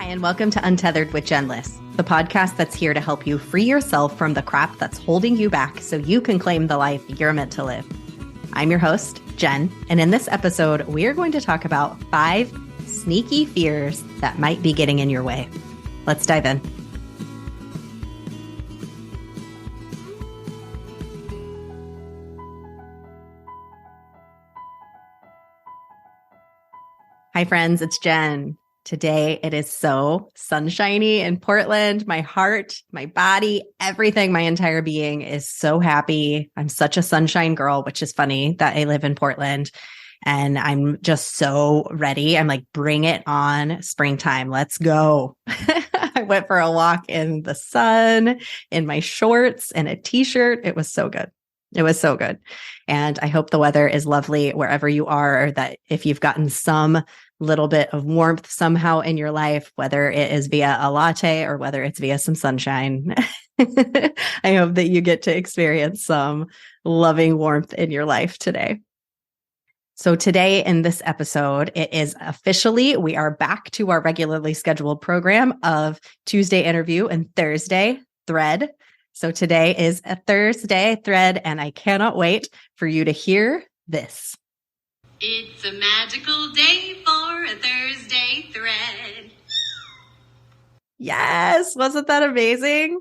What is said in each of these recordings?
Hi, and welcome to Untethered with Jen Liss, the podcast that's here to help you free yourself from the crap that's holding you back so you can claim the life you're meant to live. I'm your host, Jen, and in this episode, we're going to talk about 5 sneaky fears that might be getting in your way. Let's dive in. Hi, friends, it's Jen. Today, it is so sunshiny in Portland. My heart, my body, everything, my entire being is so happy. I'm such a sunshine girl, which is funny that I live in Portland. And I'm just so ready. I'm like, bring it on, springtime. Let's go. I went for a walk in the sun, in my shorts and a t-shirt. It was so good. It was so good. And I hope the weather is lovely wherever you are, or that if you've gotten some little bit of warmth somehow in your life, whether it is via a latte or whether it's via some sunshine, I hope that you get to experience some loving warmth in your life today. So today in this episode, it is officially, we are back to our regularly scheduled program of Tuesday interview and Thursday thread. So today is a Thursday thread, and I cannot wait for you to hear this. It's a magical day for a Thursday thread. Yes, wasn't that amazing?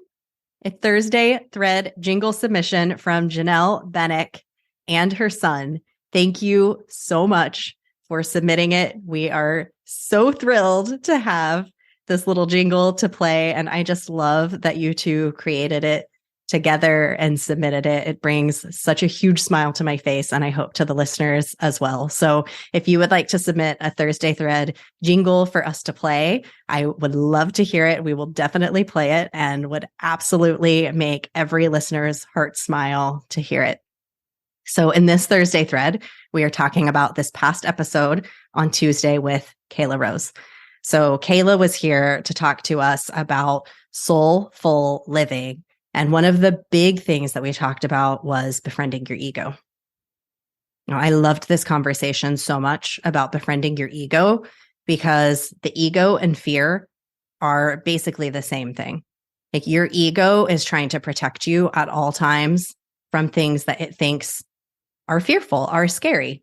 A Thursday thread jingle submission from Janelle Bennick and her son. Thank you so much for submitting it. We are so thrilled to have this little jingle to play. And I just love that you two created it together and submitted it. It brings such a huge smile to my face, and I hope to the listeners as well. So if you would like to submit a Thursday thread jingle for us to play, I would love to hear it. We will definitely play it and would absolutely make every listener's heart smile to hear it. So in this Thursday thread, we are talking about this past episode on Tuesday with Kayla Rose. So Kayla was here to talk to us about soulful living. And one of the big things that we talked about was befriending your ego. Now, I loved this conversation so much about befriending your ego because the ego and fear are basically the same thing. Like, your ego is trying to protect you at all times from things that it thinks are fearful, are scary.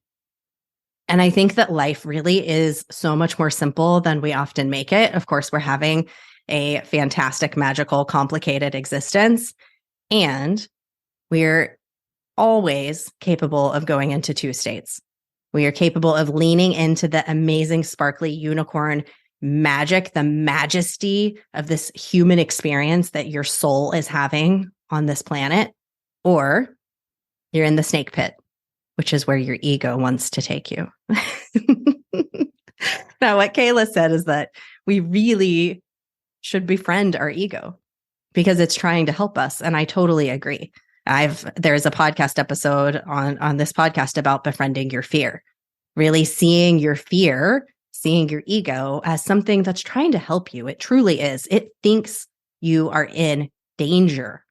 And I think that life really is so much more simple than we often make it. Of course, we're having a fantastic, magical, complicated existence. And we're always capable of going into 2 states. We are capable of leaning into the amazing, sparkly unicorn magic, the majesty of this human experience that your soul is having on this planet, or you're in the snake pit, which is where your ego wants to take you. Now, what Kayla said is that we really should befriend our ego because it's trying to help us. And I totally agree. There's a podcast episode on this podcast about befriending your fear, really seeing your fear, seeing your ego as something that's trying to help you. It truly is. It thinks you are in danger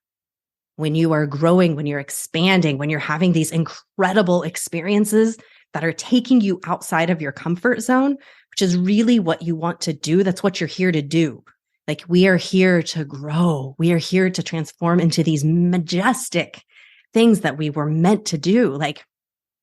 when you are growing, when you're expanding, when you're having these incredible experiences that are taking you outside of your comfort zone, which is really what you want to do. That's what you're here to do. Like, we are here to grow. We are here to transform into these majestic things that we were meant to do. Like,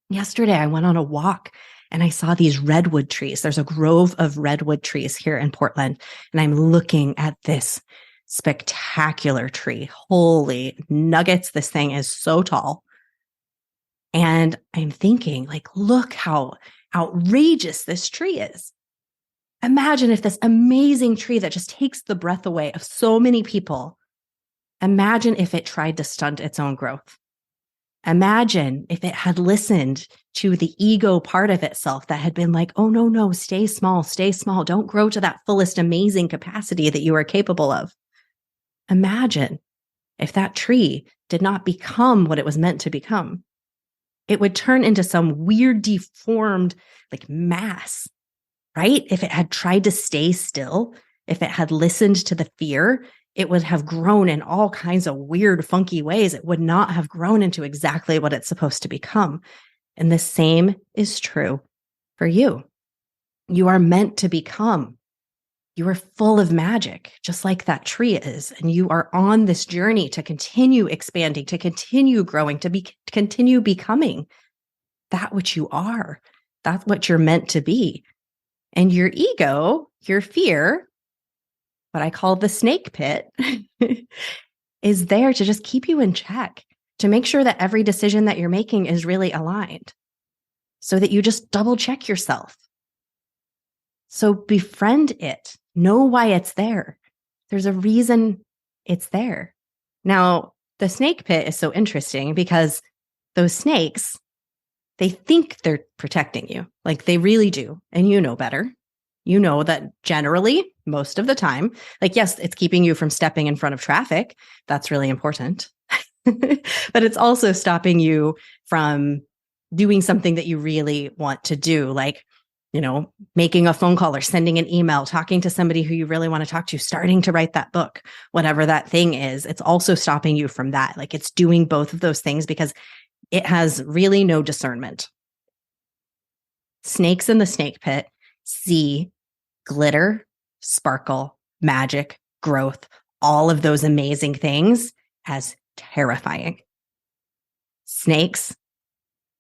yesterday, I went on a walk and I saw these redwood trees. There's a grove of redwood trees here in Portland. And I'm looking at this spectacular tree. Holy nuggets. This thing is so tall. And I'm thinking, like, look how outrageous this tree is. Imagine if this amazing tree that just takes the breath away of so many people, imagine if it tried to stunt its own growth. Imagine if it had listened to the ego part of itself that had been like, oh, no, stay small, don't grow to that fullest amazing capacity that you are capable of. Imagine if that tree did not become what it was meant to become. It would turn into some weird, deformed, like, mass. Right? If it had tried to stay still, if it had listened to the fear, it would have grown in all kinds of weird, funky ways. It would not have grown into exactly what it's supposed to become. And the same is true for you. You are meant to become You are full of magic, just like that tree is. And you are on this journey to continue expanding, to continue growing, continue becoming that which you are. That's what you're meant to be. And your ego, your fear, what I call the snake pit, is there to just keep you in check, to make sure that every decision that you're making is really aligned, so that you just double check yourself. So befriend it. Know why it's there. There's a reason it's there. Now, the snake pit is so interesting because those snakes, they think they're protecting you. Like they really do. And you know better. You know that generally, most of the time, like, yes, it's keeping you from stepping in front of traffic. That's really important. But it's also stopping you from doing something that you really want to do, like, making a phone call or sending an email, talking to somebody who you really want to talk to, starting to write that book, whatever that thing is. It's also stopping you from that. Like it's doing both of those things because it has really no discernment. Snakes in the snake pit see glitter, sparkle, magic, growth, all of those amazing things as terrifying. Snakes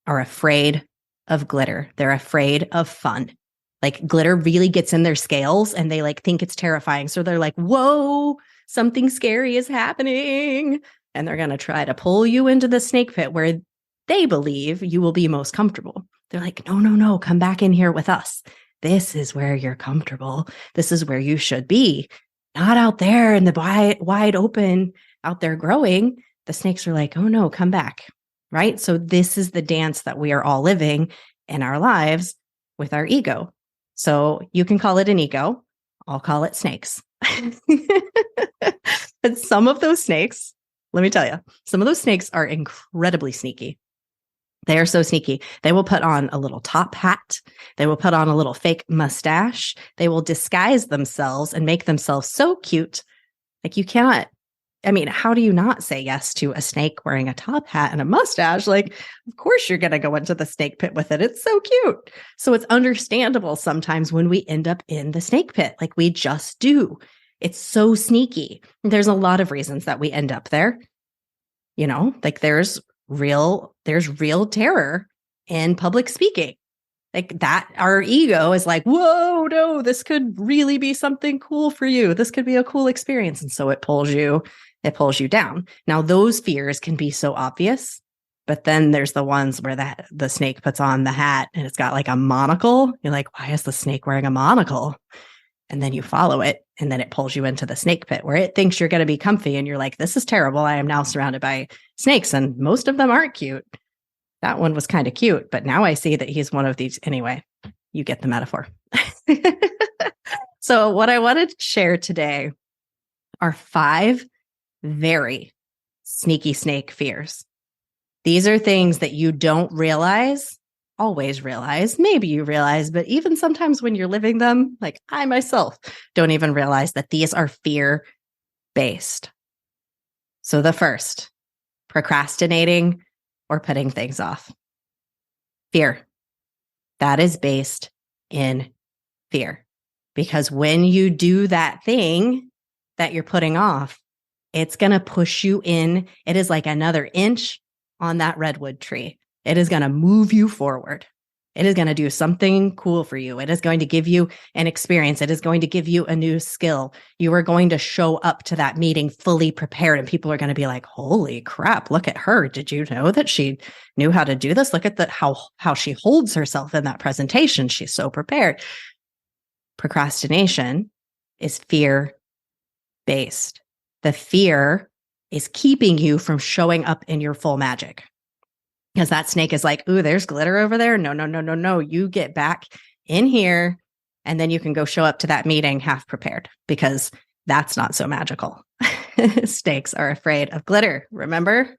are afraid of glitter. They're afraid of fun. Like glitter really gets in their scales and they like think it's terrifying. So they're like, whoa, something scary is happening. And they're going to try to pull you into the snake pit where they believe you will be most comfortable. They're like, no, come back in here with us. This is where you're comfortable. This is where you should be. Not out there in the wide open, out there growing. The snakes are like, oh no, come back. Right? So this is the dance that we are all living in our lives with our ego. So you can call it an ego. I'll call it snakes. And some of those snakes, let me tell you, some of those snakes are incredibly sneaky. They are so sneaky. They will put on a little top hat. They will put on a little fake mustache. They will disguise themselves and make themselves so cute. Like you cannot, how do you not say yes to a snake wearing a top hat and a mustache? Like, of course you're going to go into the snake pit with it. It's so cute. So it's understandable sometimes when we end up in the snake pit, like we just do. It's so sneaky. There's a lot of reasons that we end up there. Like there's real terror in public speaking. Like that, our ego is like, whoa, no, this could really be something cool for you. This could be a cool experience. And so it pulls you down. Now, those fears can be so obvious, but then there's the ones where the snake puts on the hat and it's got like a monocle. You're like, why is the snake wearing a monocle? And then you follow it and then it pulls you into the snake pit where it thinks you're going to be comfy. And you're like, this is terrible. I am now surrounded by snakes and most of them aren't cute. That one was kind of cute, but now I see that he's one of these. Anyway, you get the metaphor. So what I wanted to share today are 5 very sneaky snake fears. These are things that you don't always realize, maybe you realize, but even sometimes when you're living them, like I myself don't even realize that these are fear-based. So the first, procrastinating or putting things off. Fear. That is based in fear. Because when you do that thing that you're putting off, it's going to push you in. It is like another inch on that redwood tree. It is going to move you forward. It is going to do something cool for you. It is going to give you an experience. It is going to give you a new skill. You are going to show up to that meeting fully prepared and people are going to be like, holy crap, look at her. Did you know that she knew how to do this? Look at how she holds herself in that presentation. She's so prepared. Procrastination is fear-based. The fear is keeping you from showing up in your full magic. Because that snake is like, ooh, there's glitter over there. No. You get back in here and then you can go show up to that meeting half prepared because that's not so magical. Snakes are afraid of glitter, remember?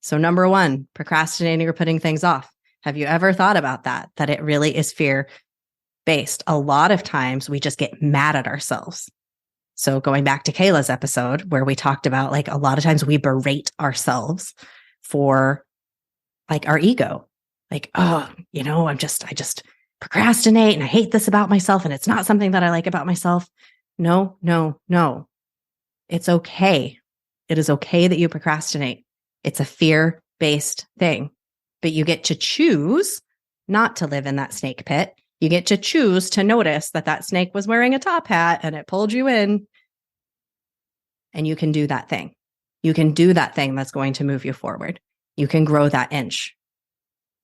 So number 1, procrastinating or putting things off. Have you ever thought about that it really is fear-based? A lot of times we just get mad at ourselves. So going back to Kayla's episode where we talked about like a lot of times we berate ourselves for like our ego, like, oh, I just procrastinate and I hate this about myself and it's not something that I like about myself. No, no, no. It's okay. It is okay that you procrastinate. It's a fear-based thing, but you get to choose not to live in that snake pit. You get to choose to notice that that snake was wearing a top hat and it pulled you in. And you can do that thing. You can do that thing that's going to move you forward. You can grow that inch.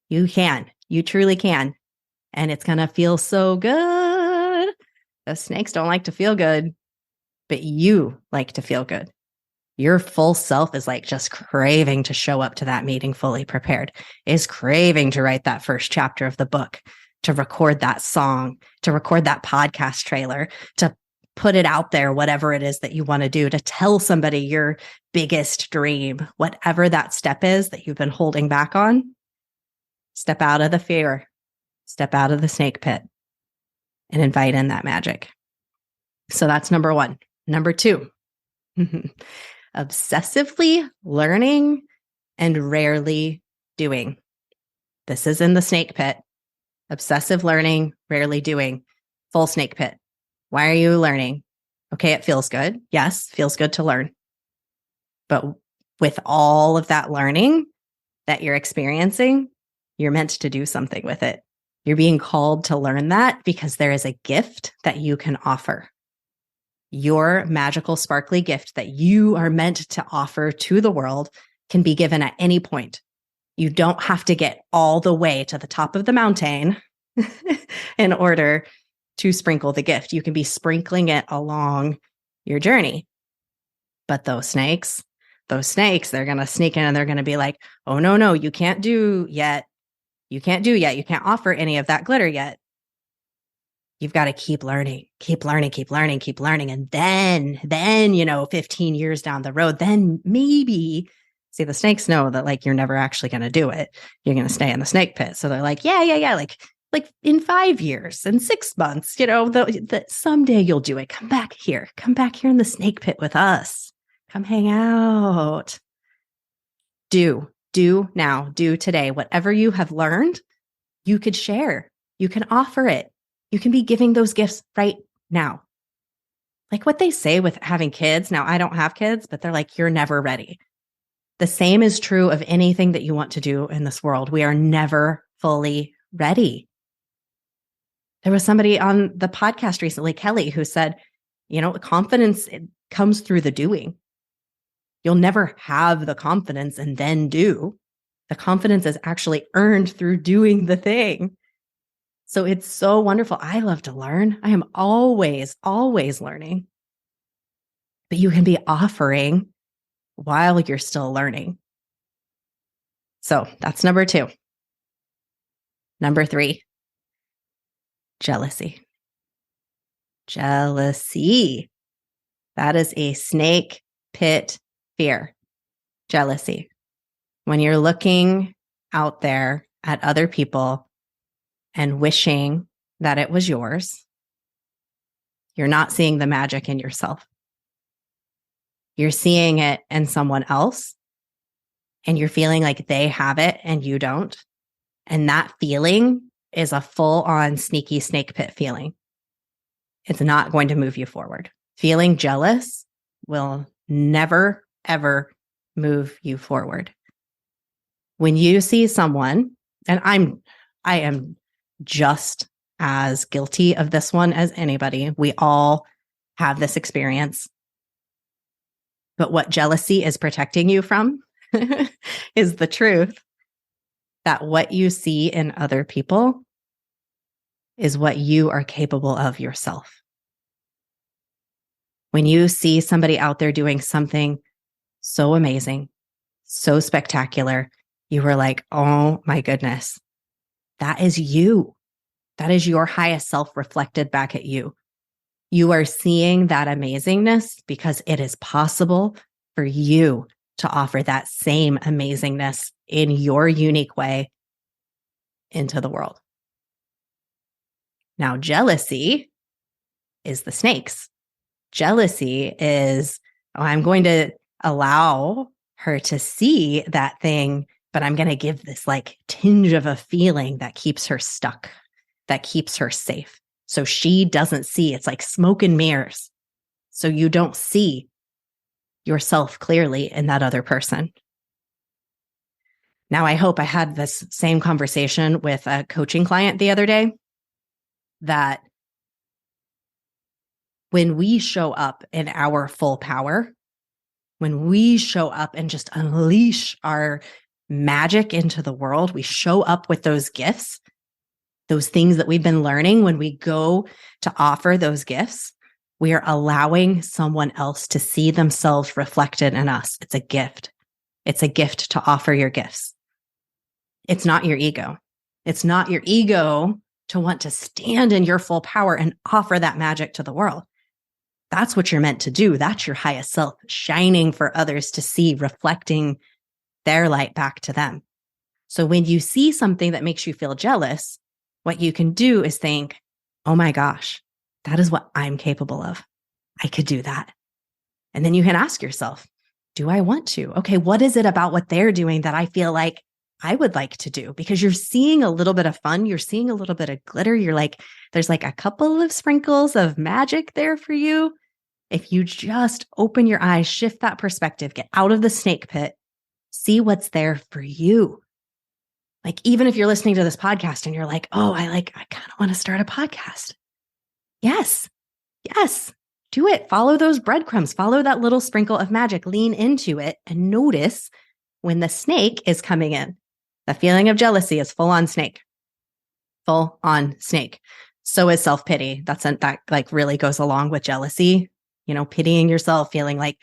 You can. You truly can. And it's going to feel so good. The snakes don't like to feel good, but you like to feel good. Your full self is like just craving to show up to that meeting fully prepared, is craving to write that first chapter of the book, to record that song, to record that podcast trailer, to put it out there, whatever it is that you want to do, to tell somebody your biggest dream, whatever that step is that you've been holding back on. Step out of the fear, step out of the snake pit, and invite in that magic. So that's number one. Number two, obsessively learning and rarely doing. This is in the snake pit. Obsessive learning, rarely doing. Full snake pit. Why are you learning? Okay, it feels good. Yes, feels good to learn. But with all of that learning that you're experiencing, you're meant to do something with it. You're being called to learn that because there is a gift that you can offer. Your magical, sparkly gift that you are meant to offer to the world can be given at any point. You don't have to get all the way to the top of the mountain in order to sprinkle the gift. You can be sprinkling it along your journey. But those snakes, they're going to sneak in and they're going to be like, oh, no, you can't do yet. You can't do yet. You can't offer any of that glitter yet. You've got to keep learning. And then, 15 years down the road, then maybe, see, the snakes know that like, you're never actually going to do it. You're going to stay in the snake pit. So they're like, yeah. Like in 5 years and 6 months, someday you'll do it. Come back here in the snake pit with us. Come hang out. Do now, do today. Whatever you have learned, you could share. You can offer it. You can be giving those gifts right now. Like what they say with having kids. Now, I don't have kids, but they're like, you're never ready. The same is true of anything that you want to do in this world. We are never fully ready. There was somebody on the podcast recently, Kelly, who said, confidence comes through the doing. You'll never have the confidence and then do. The confidence is actually earned through doing the thing. So it's so wonderful. I love to learn. I am always learning. But you can be offering while you're still learning. So that's number 2. Number 3, jealousy. Jealousy. That is a snake pit fear. Jealousy. When you're looking out there at other people and wishing that it was yours, you're not seeing the magic in yourself. You're seeing it in someone else, and you're feeling like they have it and you don't. And that feeling is a full-on sneaky snake pit feeling. It's not going to move you forward. Feeling jealous will never, ever move you forward. When you see someone, and I am just as guilty of this one as anybody. We all have this experience. But what jealousy is protecting you from is the truth that what you see in other people is what you are capable of yourself. When you see somebody out there doing something so amazing, so spectacular, you were like, oh my goodness, that is you. That is your highest self reflected back at you. You are seeing that amazingness because it is possible for you to offer that same amazingness in your unique way into the world. Now, jealousy is the snakes. Jealousy is, I'm going to allow her to see that thing, but I'm going to give this like tinge of a feeling that keeps her stuck. that keeps her safe. So she doesn't see, it's like smoke and mirrors. So you don't see yourself clearly in that other person. Now, I hope I had this same conversation with a coaching client the other day, that when we show up in our full power, when we show up and just unleash our magic into the world, we show up with those gifts, those things that we've been learning. When we go to offer those gifts, we are allowing someone else to see themselves reflected in us. It's a gift. It's a gift to offer your gifts. It's not your ego. It's not your ego to want to stand in your full power and offer that magic to the world. That's what you're meant to do. That's your highest self, shining for others to see, reflecting their light back to them. So when you see something that makes you feel jealous, what you can do is think, oh my gosh, that is what I'm capable of. I could do that. And then you can ask yourself, do I want to? Okay, what is it about what they're doing that I feel like I would like to do? Because you're seeing a little bit of fun. You're seeing a little bit of glitter. You're like, there's like a couple of sprinkles of magic there for you. If you just open your eyes, shift that perspective, get out of the snake pit, see what's there for you. Like, even if you're listening to this podcast and you're like, oh, I kind of want to start a podcast. Yes, do it. Follow those breadcrumbs, follow that little sprinkle of magic, lean into it, and notice when the snake is coming in. The feeling of jealousy is full on snake. Full on snake. So is self-pity. That like really goes along with jealousy. You know, pitying yourself, feeling like,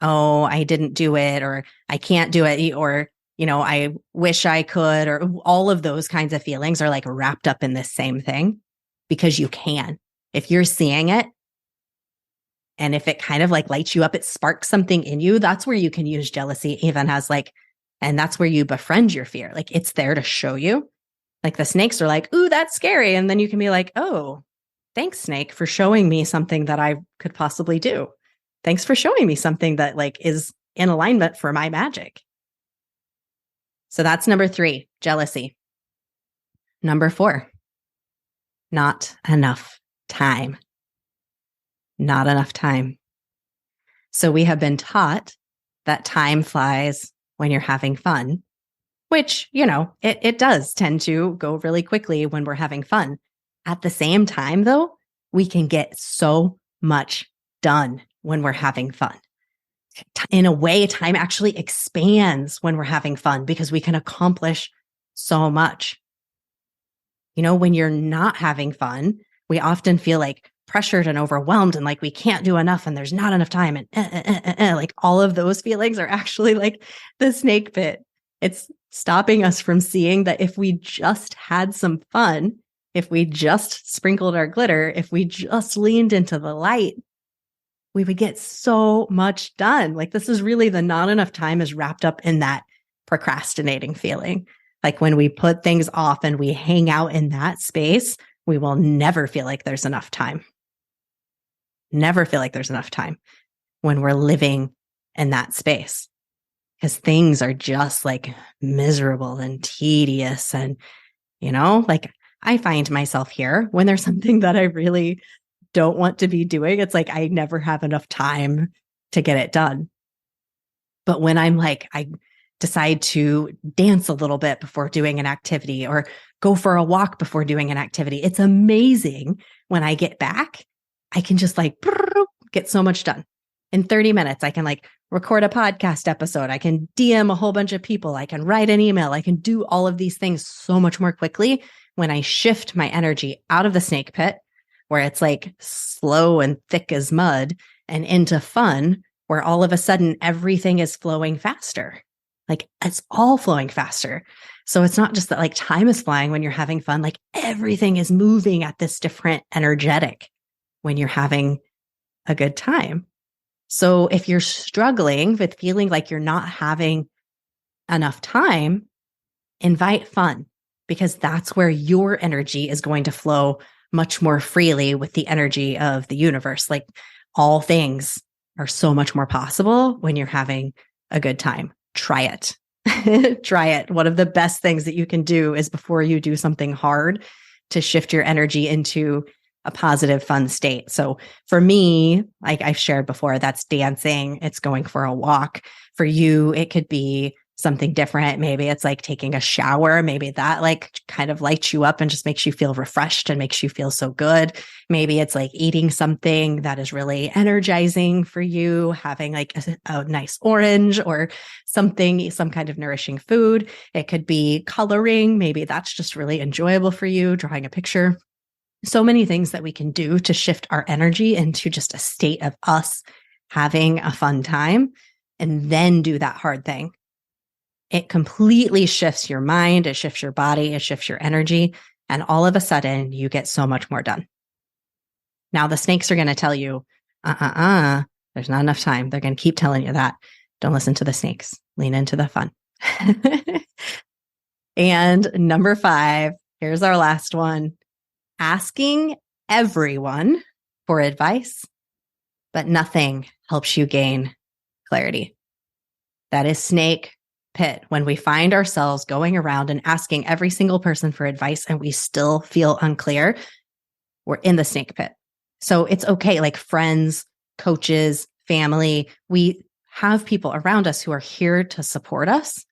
oh, I didn't do it, or I can't do it, or, you know, I wish I could, or all of those kinds of feelings are like wrapped up in this same thing, because you can. If you're seeing it, and if it kind of like lights you up, it sparks something in you, that's where you can use jealousy even as like, and that's where you befriend your fear. Like, it's there to show you. Like, the snakes are like, ooh, that's scary. And then you can be like, oh, thanks, snake, for showing me something that I could possibly do. Thanks for showing me something that like is in alignment for my magic. So that's number 3, jealousy. Number 4, not enough time. Not enough time. So we have been taught that time flies when you're having fun, which, you know, it does tend to go really quickly when we're having fun. At the same time, though, we can get so much done when we're having fun. In a way, time actually expands when we're having fun because we can accomplish so much. You know, when you're not having fun, we often feel like pressured and overwhelmed and like we can't do enough and there's not enough time and like all of those feelings are actually like the snake pit. It's stopping us from seeing that if we just had some fun, if we just sprinkled our glitter, if we just leaned into the light, we would get so much done. Like, this is really the not enough time is wrapped up in that procrastinating feeling. Like, when we put things off and we hang out in that space, we will never feel like there's enough time. Never feel like there's enough time when we're living in that space, because things are just like miserable and tedious. And, you know, like, I find myself here when there's something that I really don't want to be doing. It's like I never have enough time to get it done. But when I'm like, I decide to dance a little bit before doing an activity or go for a walk before doing an activity, it's amazing. When I get back, I can just like get so much done. In 30 minutes, I can like record a podcast episode. I can DM a whole bunch of people. I can write an email. I can do all of these things so much more quickly when I shift my energy out of the snake pit, where it's like slow and thick as mud, and into fun, where all of a sudden everything is flowing faster. Like, it's all flowing faster. So it's not just that like time is flying when you're having fun, like everything is moving at this different energetic when you're having a good time. So if you're struggling with feeling like you're not having enough time, invite fun, because that's where your energy is going to flow much more freely with the energy of the universe. Like, all things are so much more possible when you're having a good time. Try it. Try it. One of the best things that you can do is, before you do something hard, to shift your energy into a positive, fun state. So for me, like I've shared before, that's dancing. It's going for a walk. For you, it could be something different. Maybe it's like taking a shower. Maybe that like kind of lights you up and just makes you feel refreshed and makes you feel so good. Maybe it's like eating something that is really energizing for you, having like a nice orange or something, some kind of nourishing food. It could be coloring. Maybe that's just really enjoyable for you, drawing a picture. So many things that we can do to shift our energy into just a state of us having a fun time and then do that hard thing. It completely shifts your mind, it shifts your body, it shifts your energy, and all of a sudden you get so much more done. Now the snakes are going to tell you, there's not enough time. They're going to keep telling you that. Don't listen to the snakes. Lean into the fun. And number 5, here's our last one. Asking everyone for advice, but nothing helps you gain clarity. That is snake pit. When we find ourselves going around and asking every single person for advice and we still feel unclear, we're in the snake pit. So it's okay, like friends, coaches, family, we have people around us who are here to support us.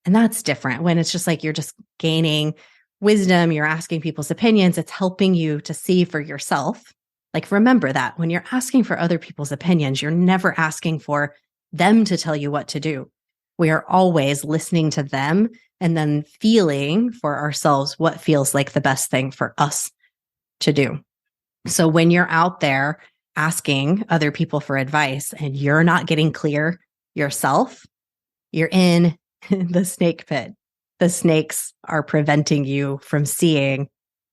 And that's different when it's just like you're just gaining wisdom, you're asking people's opinions, it's helping you to see for yourself. Like remember that when you're asking for other people's opinions, you're never asking for them to tell you what to do. We are always listening to them and then feeling for ourselves what feels like the best thing for us to do. So when you're out there asking other people for advice and you're not getting clear yourself, you're in the snake pit. The snakes are preventing you from seeing,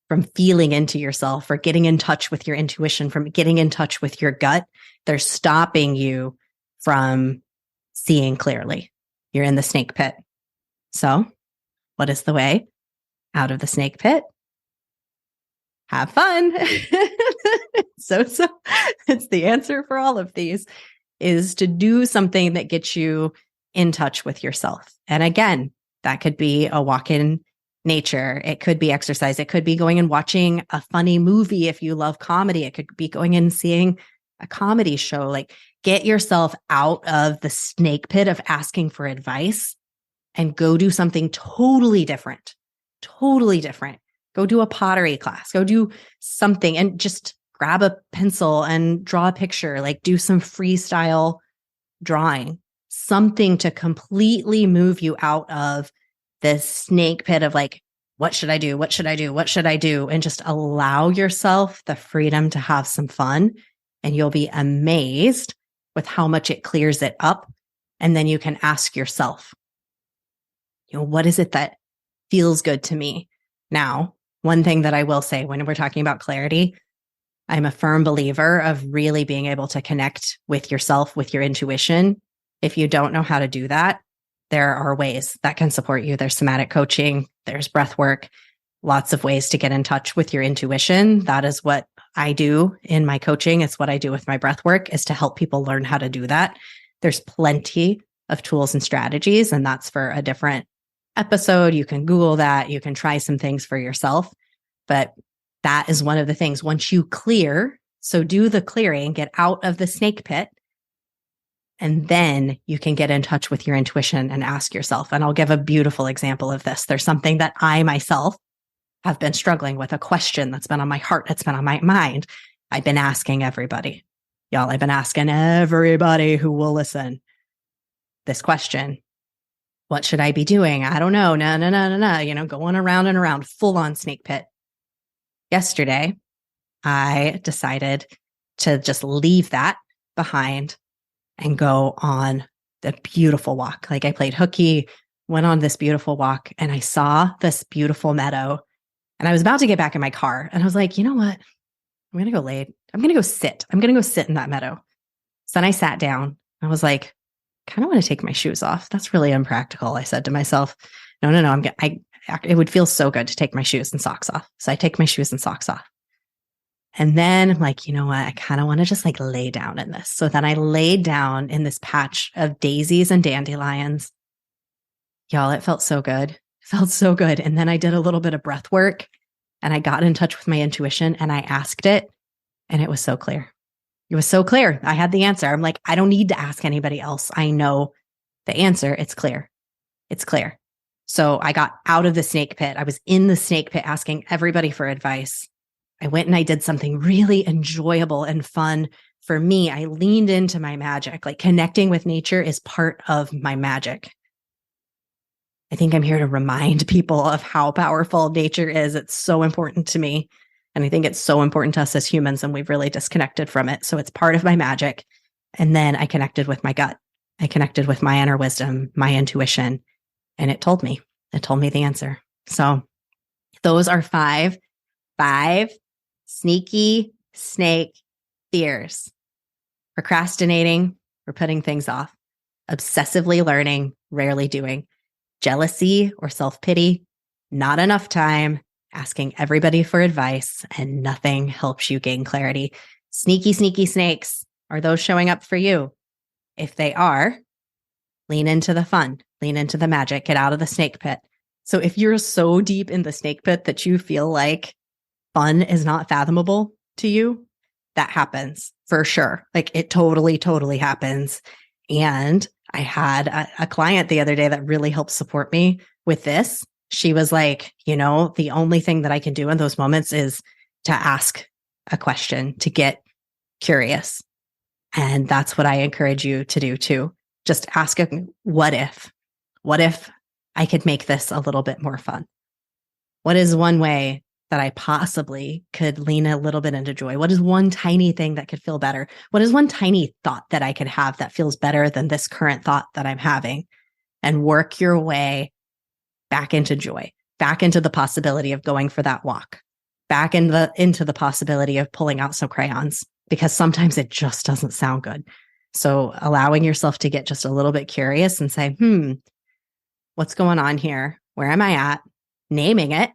from feeling into yourself, or getting in touch with your intuition, from getting in touch with your gut. They're stopping you from seeing clearly. You're in the snake pit. So, what is the way out of the snake pit? Have fun. So it's the answer for all of these is to do something that gets you in touch with yourself. And again, that could be a walk in nature. It could be exercise. It could be going and watching a funny movie. If you love comedy, it could be going and seeing a comedy show. Like get yourself out of the snake pit of asking for advice and go do something totally different. Totally different. Go do a pottery class. Go do something and just grab a pencil and draw a picture. Like do some freestyle drawing. Something to completely move you out of this snake pit of like, what should I do? What should I do? What should I do? And just allow yourself the freedom to have some fun. And you'll be amazed with how much it clears it up. And then you can ask yourself, what is it that feels good to me? Now, one thing that I will say when we're talking about clarity, I'm a firm believer of really being able to connect with yourself, with your intuition. If you don't know how to do that, there are ways that can support you. There's somatic coaching, there's breath work, lots of ways to get in touch with your intuition. That is what I do in my coaching. It's what I do with my breath work is to help people learn how to do that. There's plenty of tools and strategies, and that's for a different episode. You can Google that. You can try some things for yourself, but that is one of the things. Once you clear, so do the clearing, get out of the snake pit, and then you can get in touch with your intuition and ask yourself. And I'll give a beautiful example of this. There's something that I myself have been struggling with, a question that's been on my heart, that's been on my mind. I've been asking everybody. Y'all, I've been asking everybody who will listen this question. What should I be doing? I don't know. No. Going around and around, full on snake pit. Yesterday, I decided to just leave that behind and go on the beautiful walk. Like I played hooky, went on this beautiful walk, and I saw this beautiful meadow. And I was about to get back in my car. And I was like, you know what? I'm going to go lay. I'm going to go sit. I'm going to go sit in that meadow. So then I sat down. I was like, kind of want to take my shoes off. That's really impractical. I said to myself, no. It would feel so good to take my shoes and socks off. So I take my shoes and socks off. And then I'm like, you know what? I kind of want to just like lay down in this. So then I laid down in this patch of daisies and dandelions. Y'all, it felt so good. It felt so good. And then I did a little bit of breath work and I got in touch with my intuition and I asked it, and it was so clear. It was so clear. I had the answer. I'm like, I don't need to ask anybody else. I know the answer. It's clear. It's clear. So I got out of the snake pit. I was in the snake pit asking everybody for advice. I went and I did something really enjoyable and fun for me. I leaned into my magic. Like, connecting with nature is part of my magic. I think I'm here to remind people of how powerful nature is. It's so important to me. And I think it's so important to us as humans, and we've really disconnected from it. So it's part of my magic. And then I connected with my gut. I connected with my inner wisdom, my intuition, and it told me the answer. So those are five sneaky snake fears. Procrastinating, or putting things off. Obsessively learning, rarely doing. Jealousy or self-pity, not enough time, asking everybody for advice, and nothing helps you gain clarity. Sneaky snakes. Are those showing up for you? If they are, lean into the fun, lean into the magic, get out of the snake pit. So if you're so deep in the snake pit that you feel like fun is not fathomable to you, that happens for sure. Like, it totally happens. And I had a client the other day that really helped support me with this. She was like, the only thing that I can do in those moments is to ask a question, to get curious. And that's what I encourage you to do too. Just ask a what if? What if I could make this a little bit more fun? What is one way that I possibly could lean a little bit into joy? What is one tiny thing that could feel better? What is one tiny thought that I could have that feels better than this current thought that I'm having? And work your way back into joy, back into the possibility of going for that walk, back into the possibility of pulling out some crayons, because sometimes it just doesn't sound good. So allowing yourself to get just a little bit curious and say, what's going on here? Where am I at? Naming it.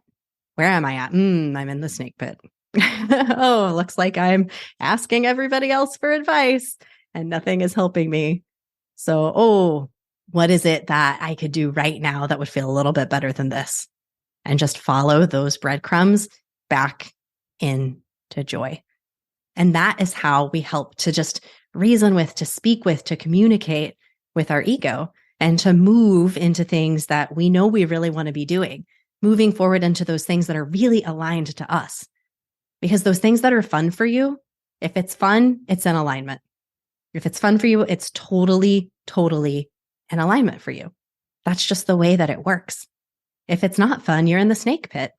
Where am I at? I'm in the snake pit. Oh, looks like I'm asking everybody else for advice and nothing is helping me. So, what is it that I could do right now that would feel a little bit better than this? And just follow those breadcrumbs back into joy. And that is how we help to just reason with, to speak with, to communicate with our ego, and to move into things that we know we really want to be doing, moving forward into those things that are really aligned to us. Because those things that are fun for you, if it's fun, it's in alignment. If it's fun for you, it's totally in alignment for you. That's just the way that it works. If it's not fun, you're in the snake pit.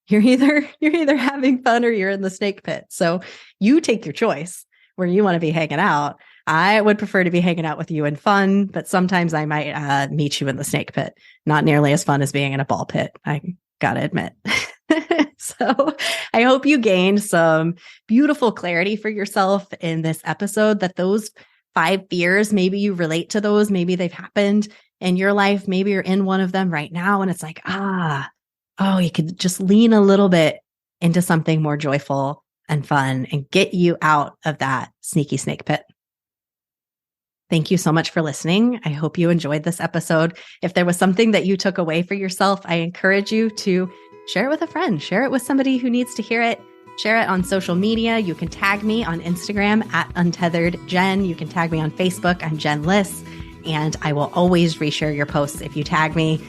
You're either having fun or you're in the snake pit. So you take your choice where you want to be hanging out. I would prefer to be hanging out with you in fun, but sometimes I might meet you in the snake pit. Not nearly as fun as being in a ball pit, I gotta admit. So I hope you gained some beautiful clarity for yourself in this episode, that those 5 fears, maybe you relate to those, maybe they've happened in your life, maybe you're in one of them right now, and it's like, you could just lean a little bit into something more joyful and fun and get you out of that sneaky snake pit. Thank you so much for listening. I hope you enjoyed this episode. If there was something that you took away for yourself, I encourage you to share it with a friend, share it with somebody who needs to hear it. Share it on social media. You can tag me on Instagram at UntetheredJen. You can tag me on Facebook. I'm Jen Liss, and I will always reshare your posts if you tag me.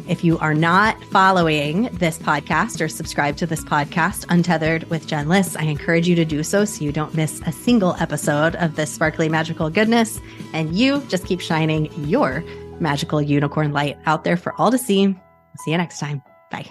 If you are not following this podcast or subscribe to this podcast, Untethered with Jen Liss, I encourage you to do so you don't miss a single episode of this sparkly magical goodness, and you just keep shining your magical unicorn light out there for all to see. See you next time. Bye.